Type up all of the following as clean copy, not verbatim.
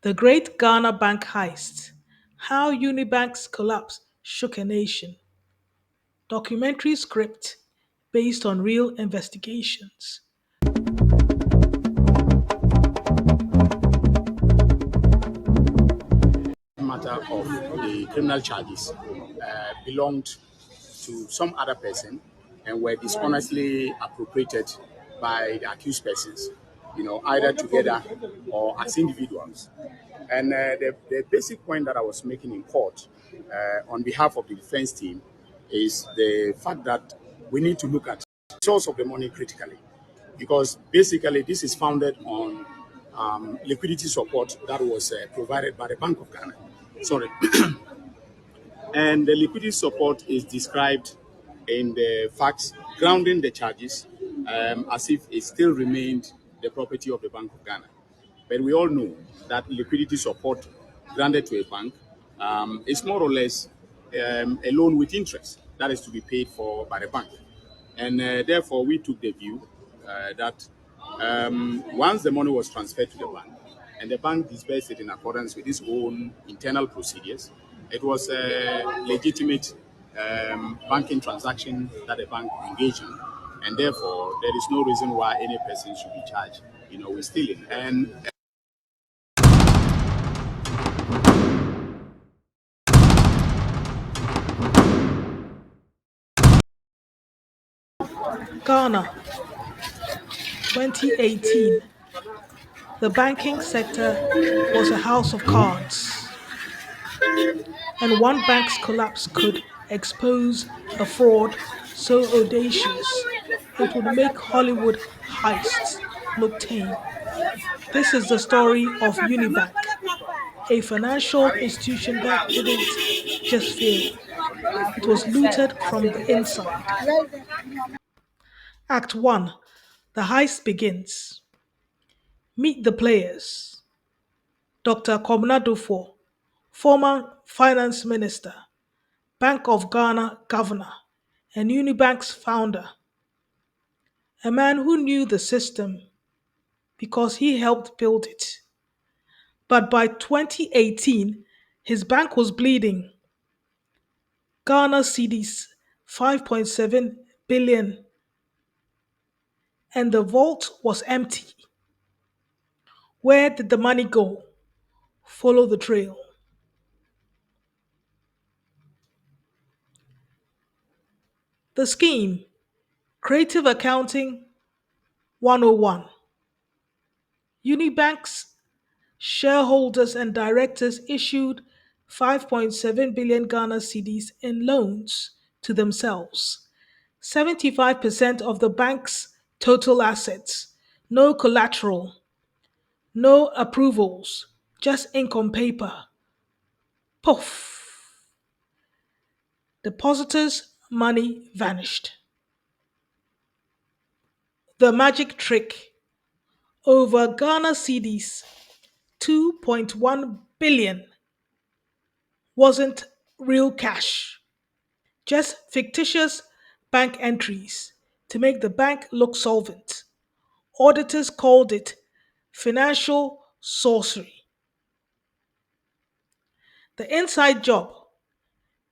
The Great Ghana Bank Heist. How Unibank's collapse shook a nation. Documentary script based on real investigations. Matter of the criminal charges belonged to some other person and were dishonestly appropriated by the accused persons, either together or as individuals. And the basic point that I was making in court on behalf of the defense team is the fact that we need to look at the source of the money critically, because basically this is founded on liquidity support that was provided by the Bank of Ghana. Sorry. And the liquidity support is described in the facts grounding the charges as if it still remained the property of the Bank of Ghana. But we all know that liquidity support granted to a bank is more or less a loan with interest that is to be paid for by the bank. And therefore, we took the view that once the money was transferred to the bank and the bank disbursed it in accordance with its own internal procedures, it was a legitimate banking transaction that the bank engaged in. And therefore, there is no reason why any person should be charged, with stealing. And Ghana, 2018. The banking sector was a house of cards, and one bank's collapse could expose a fraud so audacious it would make Hollywood heists look tame. This is the story of Unibank, a financial institution that didn't just fail, it was looted from the inside. Act 1. The heist begins. Meet the players. Dr. Kwabena Duffuor, former finance minister, Bank of Ghana governor, and Unibank's founder, a man who knew the system because he helped build it. But by 2018, his bank was bleeding Ghana cedis 5.7 billion and the vault was empty. Where did the money go? Follow the trail. The scheme, Creative Accounting 101. Unibank's shareholders and directors issued 5.7 billion Ghana cedis in loans to themselves, 75% of the bank's total assets, no collateral, no approvals, just ink on paper. Poof! Depositors' money vanished. The magic trick over Ghana cedis 2.1 billion wasn't real cash, just fictitious bank entries to make the bank look solvent. Auditors called it financial sorcery. The inside job,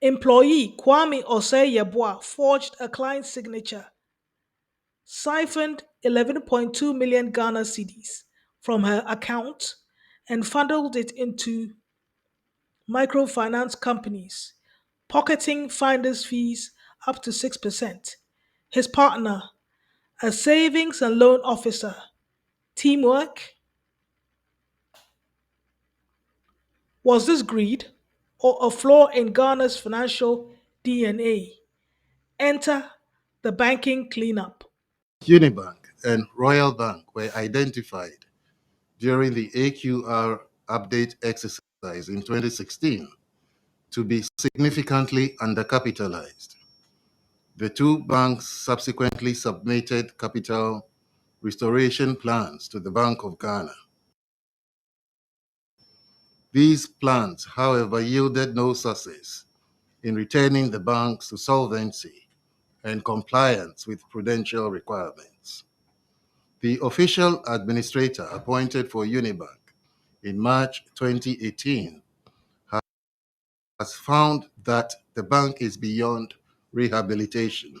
employee Kwame Osei Yeboah forged a client's signature, siphoned 11.2 million Ghana cedis from her account, and funneled it into microfinance companies, pocketing finder's fees up to 6%. His partner, a savings and loan officer, teamwork? Was this greed or a flaw in Ghana's financial DNA? Enter the banking cleanup. Unibank and Royal Bank were identified during the AQR update exercise in 2016 to be significantly undercapitalized. The two banks subsequently submitted capital restoration plans to the Bank of Ghana. These plans, however, yielded no success in returning the banks to solvency and compliance with prudential requirements. The official administrator appointed for Unibank in March 2018 has found that the bank is beyond rehabilitation.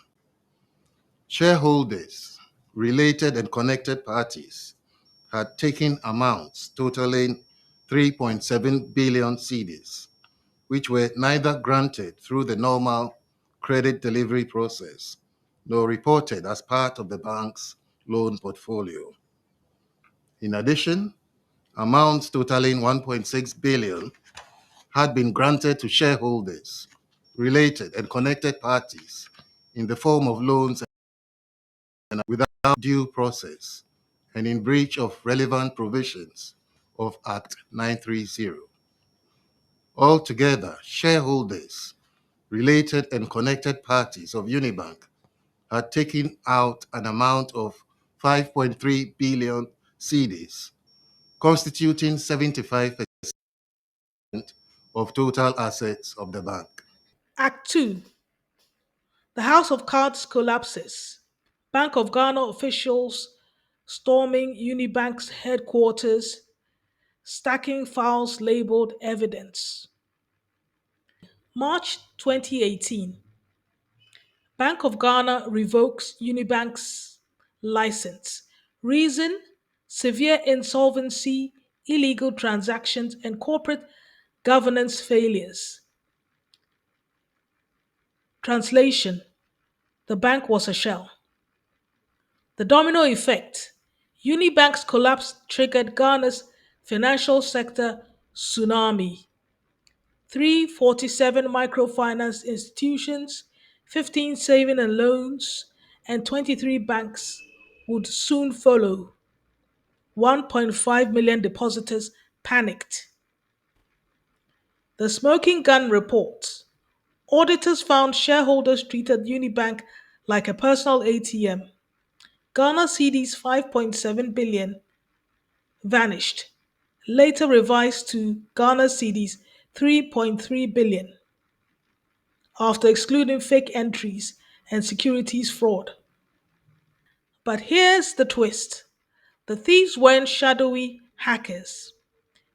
Shareholders, related and connected parties had taken amounts totaling 3.7 billion cedis, which were neither granted through the normal credit delivery process nor reported as part of the bank's loan portfolio. In addition, amounts totaling 1.6 billion had been granted to shareholders, related and connected parties in the form of loans and without due process and in breach of relevant provisions of Act 930. Altogether, shareholders, related and connected parties of Unibank had taken out an amount of 5.3 billion cedis, constituting 75% of total assets of the bank. Act 2. The House of Cards collapses. Bank of Ghana officials storming Unibank's headquarters, stacking files labeled evidence. March 2018. Bank of Ghana revokes Unibank's license. Reason: severe insolvency, illegal transactions, and corporate governance failures. Translation: the bank was a shell. The domino effect. Unibank's collapse triggered Ghana's financial sector tsunami. 347 microfinance institutions, 15 saving and loans, and 23 banks would soon follow. 1.5 million depositors panicked. The Smoking Gun Report. Auditors found shareholders treated Unibank like a personal ATM. Ghana cedis 5.7 billion vanished, later revised to Ghana cedis 3.3 billion after excluding fake entries and securities fraud. But here's the twist: the thieves weren't shadowy hackers,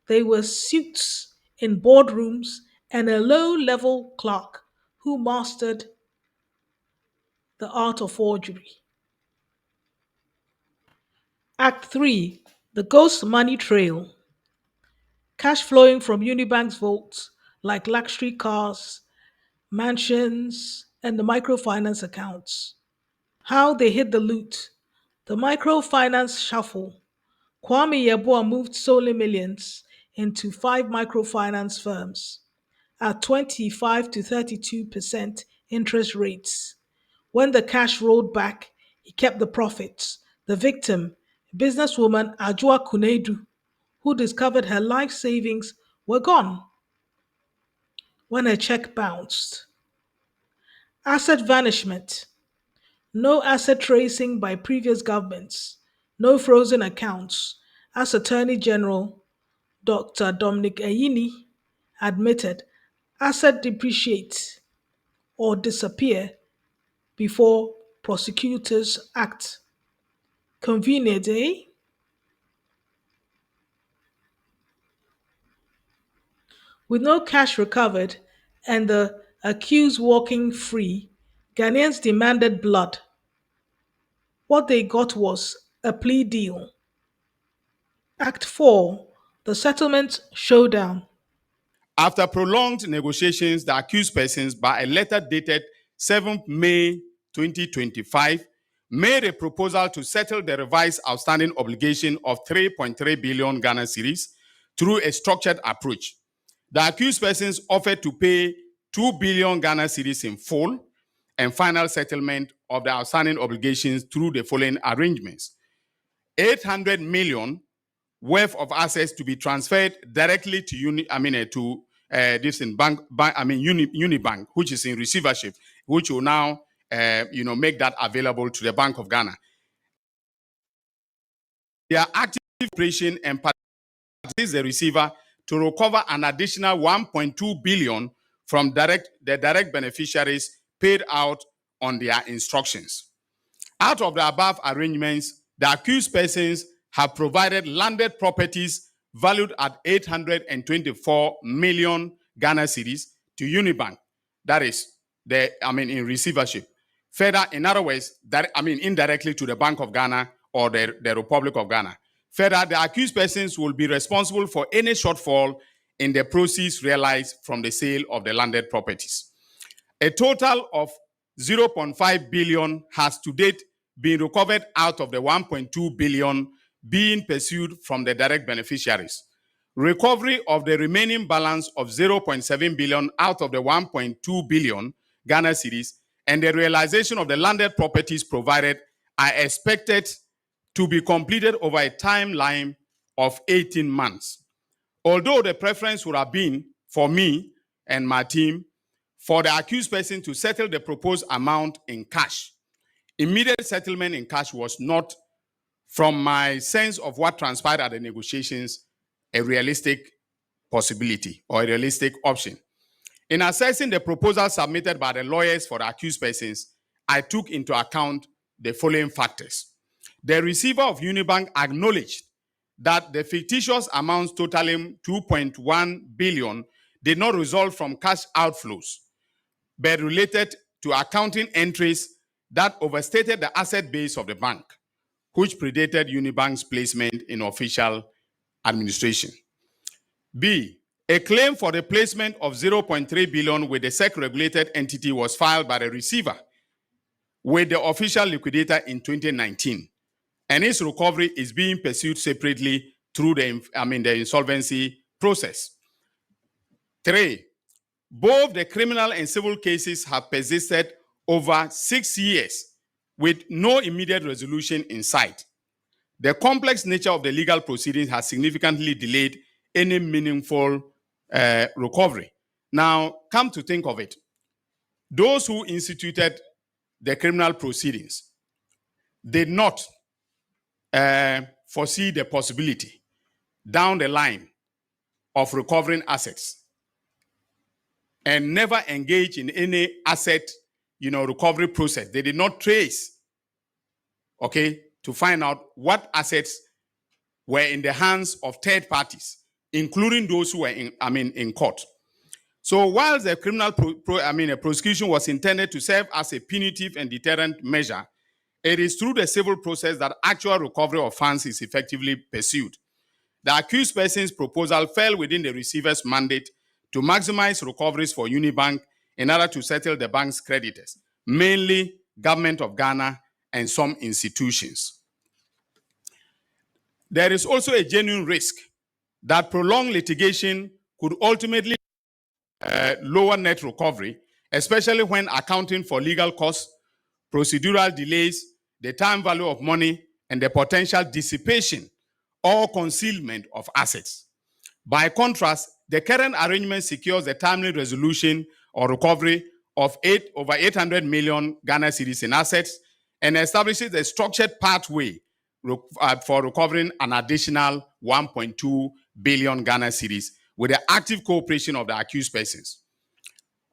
they were suits in boardrooms and a low level clerk who mastered the art of forgery. Act 3. The Ghost Money Trail. Cash flowing from Unibank's vaults like luxury cars, mansions, and the microfinance accounts. How they hid the loot. The microfinance shuffle. Kwame Yeboah moved solely millions into five microfinance firms at 25 to 32% interest rates. When the cash rolled back, he kept the profits. The victim, businesswoman Ajua Kunedu, who discovered her life savings were gone when her check bounced. Asset vanishment. No asset tracing by previous governments. No frozen accounts. As Attorney General Dr. Dominic Ayini admitted, assets depreciate or disappear before prosecutors act. Convenient, eh? With no cash recovered and the accused walking free, Ghanaians demanded blood. What they got was a plea deal. Act 4. The Settlement Showdown. After prolonged negotiations, the accused persons, by a letter dated 7th May 2025, made a proposal to settle the revised outstanding obligation of 3.3 billion Ghana cedis through a structured approach. The accused persons offered to pay 2 billion Ghana cedis in full and final settlement of the outstanding obligations through the following arrangements: 800 million worth of assets to be transferred directly to Unibank, which is in receivership, which will now make that available to the Bank of Ghana. Their active operation and is the receiver to recover an additional 1.2 billion from the direct beneficiaries paid out on their instructions. Out of the above arrangements, the accused persons have provided landed properties valued at 824 million Ghana cedis to Unibank. That is in receivership. Further, in other words, indirectly to the Bank of Ghana or the Republic of Ghana. Further, the accused persons will be responsible for any shortfall in the proceeds realized from the sale of the landed properties. A total of 0.5 billion has to date been recovered out of the 1.2 billion being pursued from the direct beneficiaries. Recovery of the remaining balance of 0.7 billion out of the 1.2 billion Ghana cedis and the realization of the landed properties provided are expected to be completed over a timeline of 18 months. Although the preference would have been for me and my team for the accused person to settle the proposed amount in cash, immediate settlement in cash was not, from my sense of what transpired at the negotiations, a realistic possibility or a realistic option. In assessing the proposal submitted by the lawyers for the accused persons, I took into account the following factors. The receiver of Unibank acknowledged that the fictitious amounts totaling 2.1 billion did not result from cash outflows, but related to accounting entries that overstated the asset base of the bank, which predated Unibank's placement in official administration. B, a claim for the placement of 0.3 billion with the SEC-regulated entity was filed by the receiver with the official liquidator in 2019, and its recovery is being pursued separately through the insolvency process. 3, both the criminal and civil cases have persisted over 6 years with no immediate resolution in sight. The complex nature of the legal proceedings has significantly delayed any meaningful recovery. Now, come to think of it, those who instituted the criminal proceedings did not foresee the possibility down the line of recovering assets and never engage in any asset recovery process. They did not trace, to find out what assets were in the hands of third parties, including those who were in court. So while the criminal prosecution was intended to serve as a punitive and deterrent measure, it is through the civil process that actual recovery of funds is effectively pursued. The accused person's proposal fell within the receiver's mandate to maximize recoveries for Unibank in order to settle the bank's creditors, mainly Government of Ghana and some institutions. There is also a genuine risk that prolonged litigation could ultimately lower net recovery, especially when accounting for legal costs, procedural delays, the time value of money, and the potential dissipation or concealment of assets. By contrast, the current arrangement secures the timely resolution or recovery of over 800 million Ghana cedis in assets and establishes a structured pathway for recovering an additional 1.2 billion Ghana cedis with the active cooperation of the accused persons.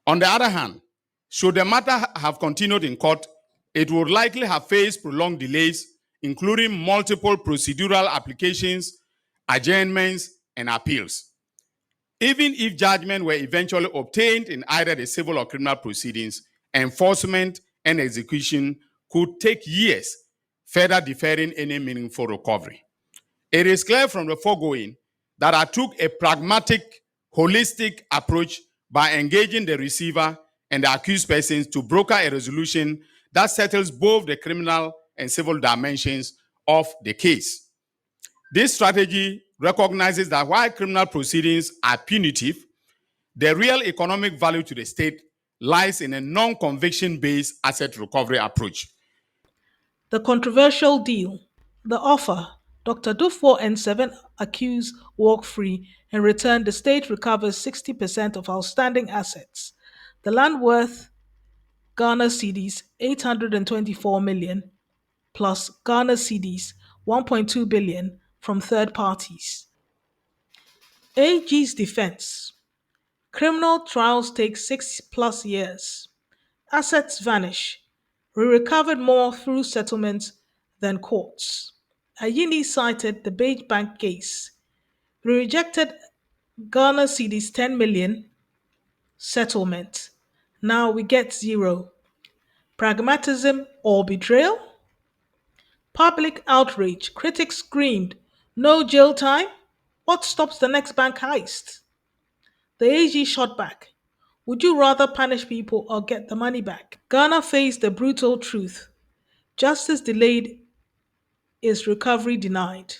On the other hand, should the matter have continued in court, it would likely have faced prolonged delays, including multiple procedural applications, adjournments, and appeals. Even if judgment were eventually obtained in either the civil or criminal proceedings, enforcement and execution could take years, further deferring any meaningful recovery. It is clear from the foregoing that I took a pragmatic, holistic approach by engaging the receiver and the accused persons to broker a resolution that settles both the criminal and civil dimensions of the case. This strategy recognizes that while criminal proceedings are punitive, the real economic value to the state lies in a non-conviction-based asset recovery approach. The controversial deal. The offer. Dr. Duffuor and 7 accused walk free. In return, the state recovers 60% of outstanding assets. The land worth Ghana cedis 824 million plus Ghana cedis 1.2 billion from third parties. AG's defense. Criminal trials take 6+ years. Assets vanish. We recovered more through settlements than courts. Ayini cited the Beige Bank case, We rejected Ghana cedis 10 million settlement. Now we get zero. Pragmatism or betrayal? Public outrage. Critics screamed, no jail time? What stops the next bank heist? The AG shot back. Would you rather punish people or get the money back? Ghana faced the brutal truth. Justice delayed is recovery denied.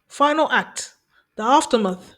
Final act. The aftermath.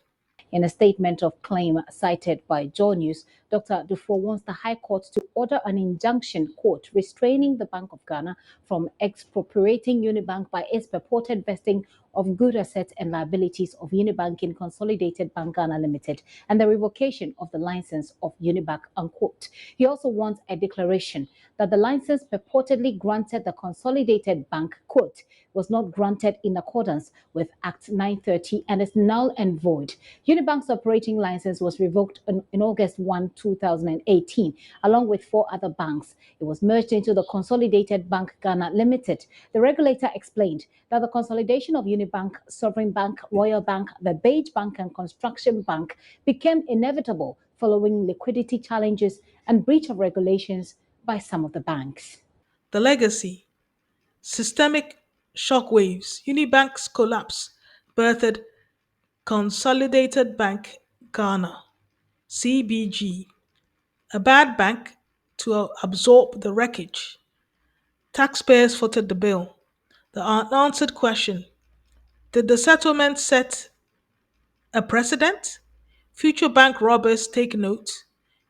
In a statement of claim cited by Joy News, Dr. Duffuor wants the High Court to order an injunction court restraining the Bank of Ghana from expropriating Unibank by its purported vesting of good assets and liabilities of Unibank in Consolidated Bank Ghana Limited and the revocation of the license of Unibank, unquote. He also wants a declaration that the license purportedly granted the Consolidated Bank, quote, was not granted in accordance with Act 930 and is null and void. Unibank's operating license was revoked in August 1, 2018, along with four other banks. It was merged into the Consolidated Bank Ghana Limited. The regulator explained that the consolidation of Unibank, Sovereign Bank, Royal Bank, the Beige Bank, and Construction Bank became inevitable following liquidity challenges and breach of regulations by some of the banks. The legacy. Systemic shockwaves. Unibank's collapse birthed Consolidated Bank Ghana, CBG, a bad bank to absorb the wreckage. Taxpayers footed the bill. The unanswered question: did the settlement set a precedent? Future bank robbers take note,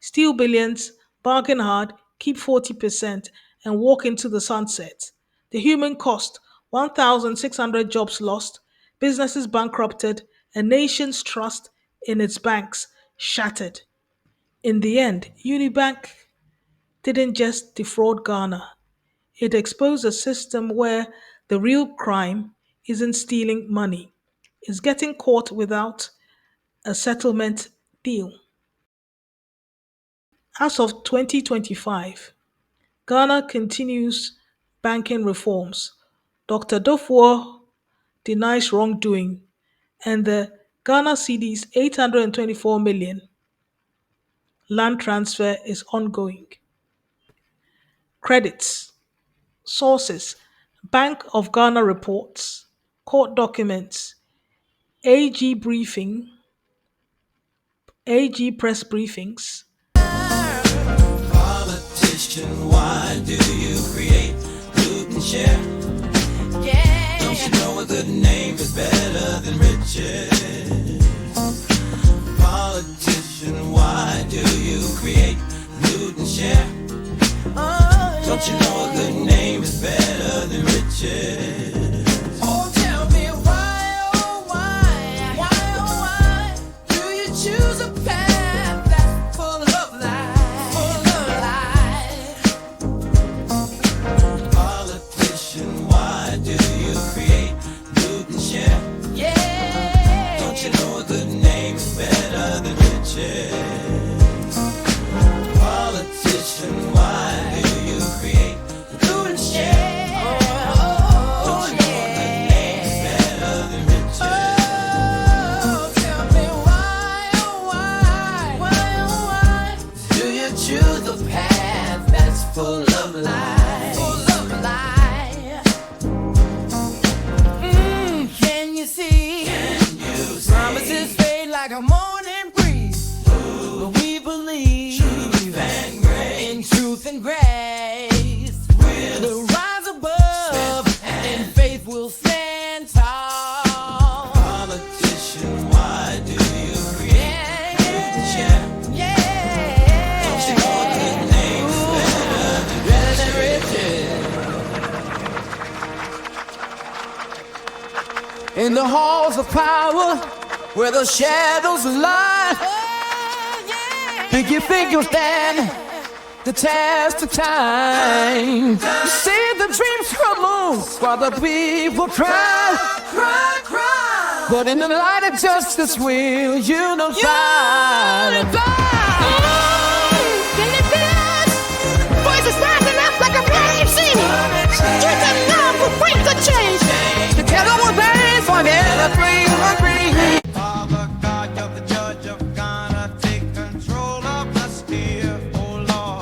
steal billions, bargain hard, keep 40%, and walk into the sunset. The human cost: 1,600 jobs lost, businesses bankrupted, a nation's trust in its banks shattered. In the end, Unibank didn't just defraud Ghana, it exposed a system where the real crime isn't stealing money, it's getting caught without a settlement deal. As of 2025, Ghana continues banking reforms. Dr. Duffuor denies wrongdoing, and the Ghana cedis 824 million land transfer is ongoing. Credits. Sources: Bank of Ghana reports, court documents, AG briefing, AG press briefings. Politician, why do you create loot and share? Yeah. Don't you know a good name is better than riches? Politician, why do you create loot and share? Oh, yeah. Don't you know a good name is better than riches? Oh, tell me why, oh why do you choose a path that's full of lies, Politician, why do you create loot and share? Yeah. Don't you know a good name is better than riches? Politician, why do you create loot and share? Don't you know a good name is better than riches? Oh, tell me why, why do you choose a path that's full of lies? Can you see? Promises fade like a morning breeze. But we believe in truth and grace. We'll rise above and faith will stand tall. Politician, why do you create loot and share? Yeah. Don't you know a good name is better than riches? In the halls of power, where the shadows lie, think you think you'll stand the test of time? You see the dreams crumble while the people cry. But in the light of justice, will unify. Can you feel us? Voices rising up like a flame scene. You're the number, break the chain.